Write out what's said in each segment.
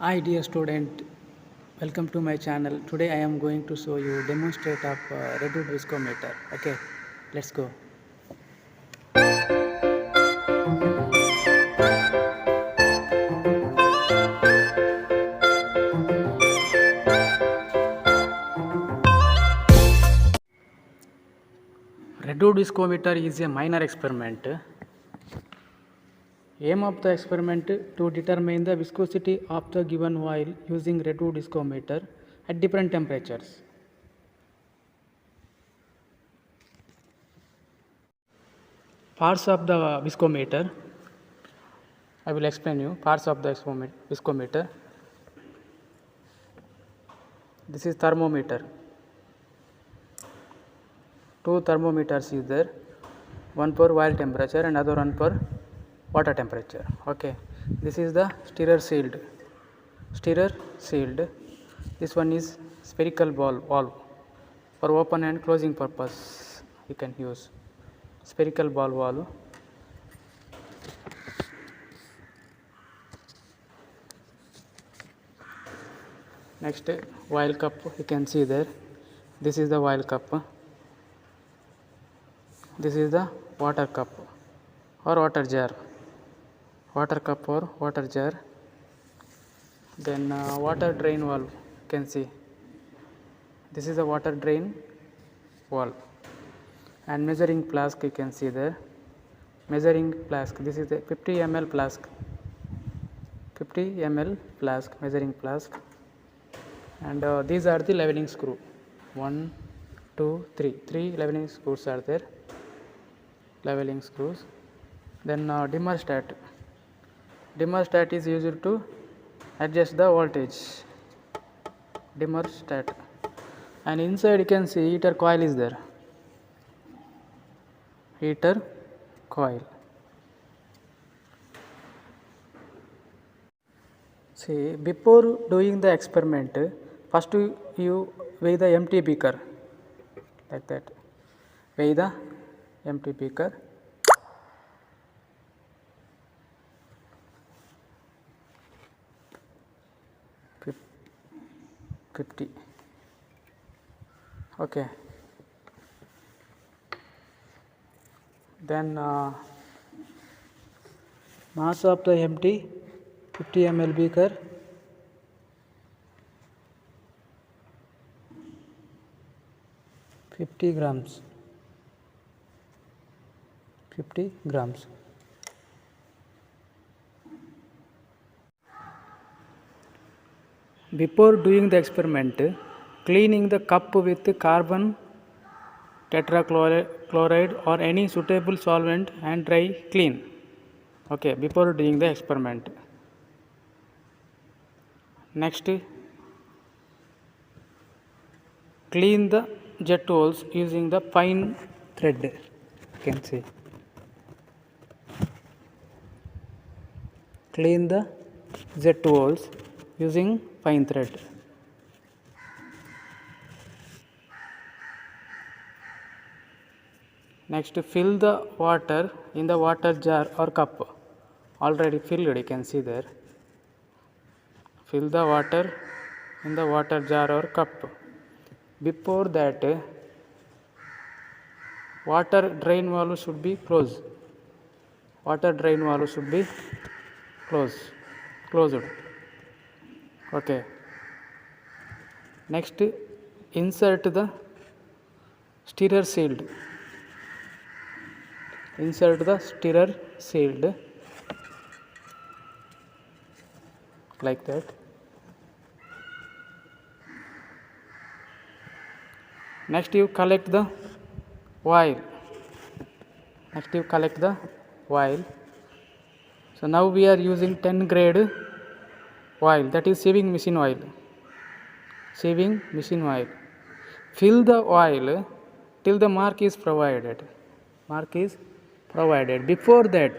Hi dear student, welcome to my channel. Today I am going to show you demonstrate of reduced viscometer. Okay, let's go. Reduced viscometer is a minor experiment. Aim of the experiment to determine the viscosity of the given oil using reduced viscometer at different temperatures. Parts of the viscometer. I will explain you parts of the viscometer. This is thermometer. Two thermometers is there, one for oil temperature and other one for water temperature. Okay, this is the stirrer sealed. This one is spherical valve for open and closing purpose. You can use spherical valve. Next, oil cup, you can see there. This is the oil cup. This is the water cup or water jar. Water cup or water jar. Then water drain valve, you can see. This is the water drain valve. And measuring flask, you can see there. Measuring flask, this is the 50 ml flask. 50 ml flask, measuring flask. And these are the leveling screw. 1, 2, 3. 3 leveling screws are there. Leveling screws. Then dimmer stat. Dimmer stat is used to adjust the voltage. Dimmer stat. And inside you can see heater coil is there. Heater coil. See, before doing the experiment, first you weigh the empty beaker, like that. Weigh the empty beaker. Fif 50. Okay. Then mass of the empty 50 ml beaker, 50 grams. 50 grams. Before doing the experiment, cleaning the cup with carbon tetrachloride or any suitable solvent and dry clean. Okay, before doing the experiment. Next, clean the jet holes using the fine thread. You can see. Clean the jet holes using fine thread. Next, fill the water in the water jar or cup. Already filled, you can see there. Fill the water in the water jar or cup. Before that, water drain valve should be closed. Water drain valve should be closed. Okay. Next, insert the stirrer sealed. Insert the stirrer sealed, like that. Next, you collect the oil. So now we are using 10 grade oil, that is sieving machine oil. Fill the oil till the mark is provided. Before that,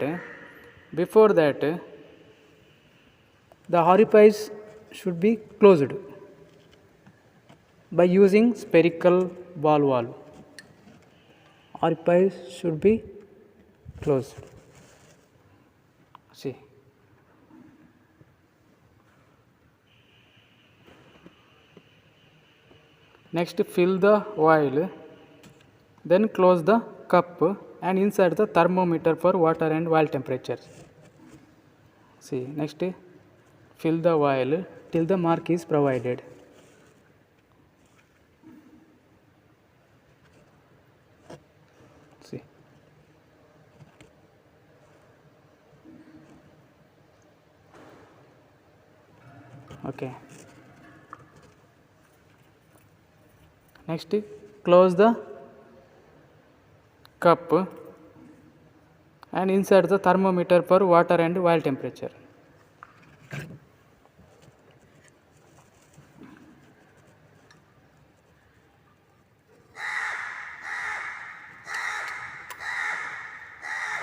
the orifice should be closed by using spherical valve. Orifice should be closed. See. Next fill the oil, then close the cup and insert the thermometer for water and oil temperature. See, next fill the oil till the mark is provided. See, okay. Next close the cup and insert the thermometer for water and oil temperature.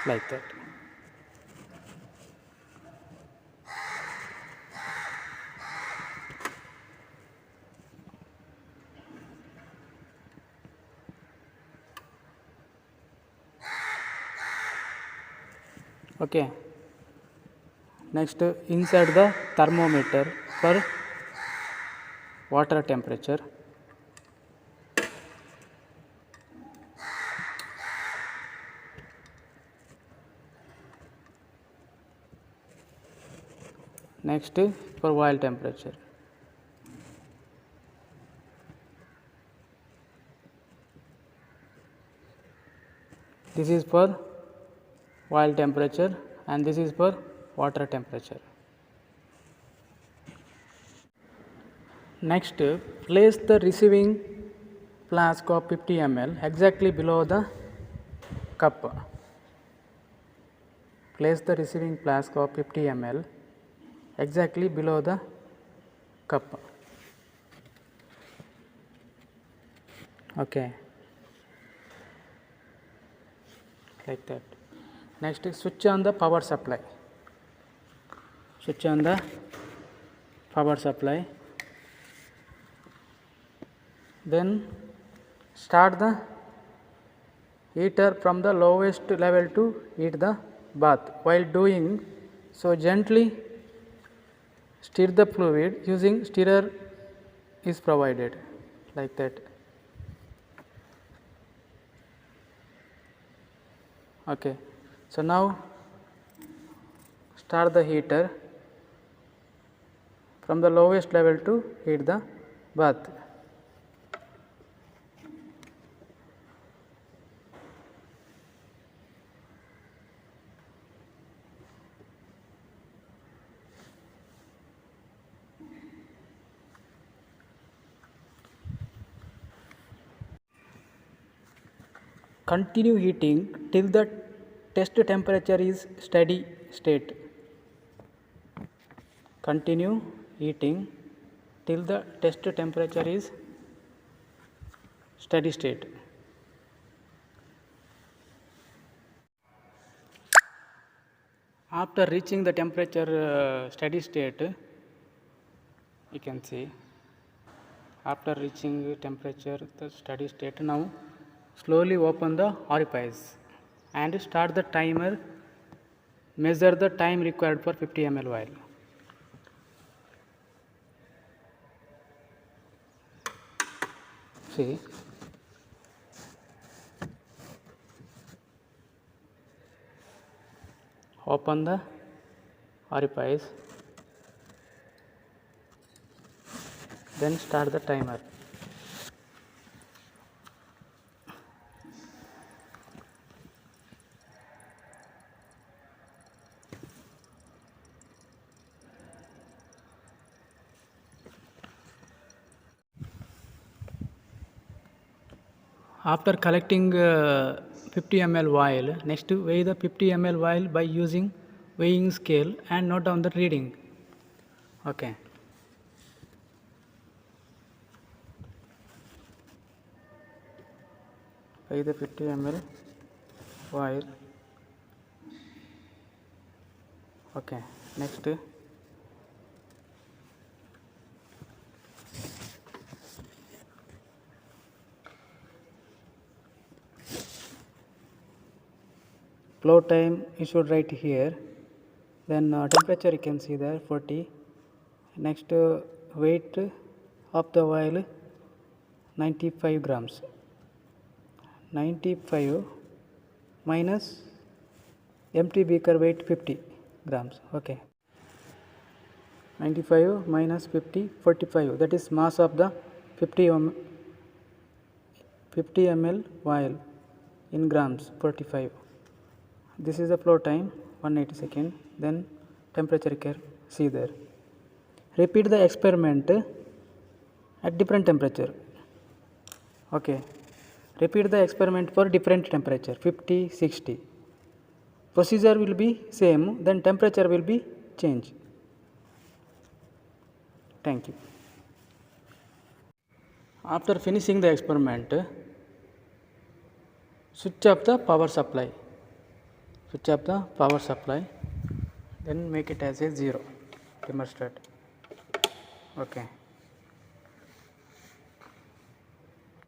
Like that. Okay. Next insert the thermometer for water temperature. Next for oil temperature. This is for oil temperature and this is for water temperature. Next, place the receiving flask of 50 ml exactly below the cup. Place the receiving flask of 50 ml exactly below the cup. Okay. Like that. Next, switch on the power supply. Switch on the power supply. Then start the heater from the lowest level to heat the bath. While doing so, gently stir the fluid using stirrer is provided, like that. Okay, so now start the heater from the lowest level to heat the bath. Continue heating till the test temperature is steady state. Continue heating till the test temperature is steady state. After reaching the temperature steady state, you can see after reaching temperature the steady state, now slowly open the orifice and start the timer. Measure the time required for 50 ml oil. See, open the orifice, then start the timer. After collecting 50 ml oil, next weigh the 50 ml oil by using weighing scale and note down the reading. Okay. Weigh the 50 ml oil. Okay. Next. Flow time you should write here. Then temperature you can see there 40. Next weight of the oil 95 grams. 95 minus empty beaker weight 50 grams. Okay. 95 minus 50, 45. That is mass of the 50 ml vial in grams, 45. This is the flow time, 180 seconds. Then temperature curve, see there. Repeat the experiment at different temperature. Okay. Repeat the experiment for different temperature, 50, 60. Procedure will be same, then temperature will be changed. Thank you. After finishing the experiment, switch off the power supply. Switch off the power supply, then make it as a 0. Thermostat. Okay.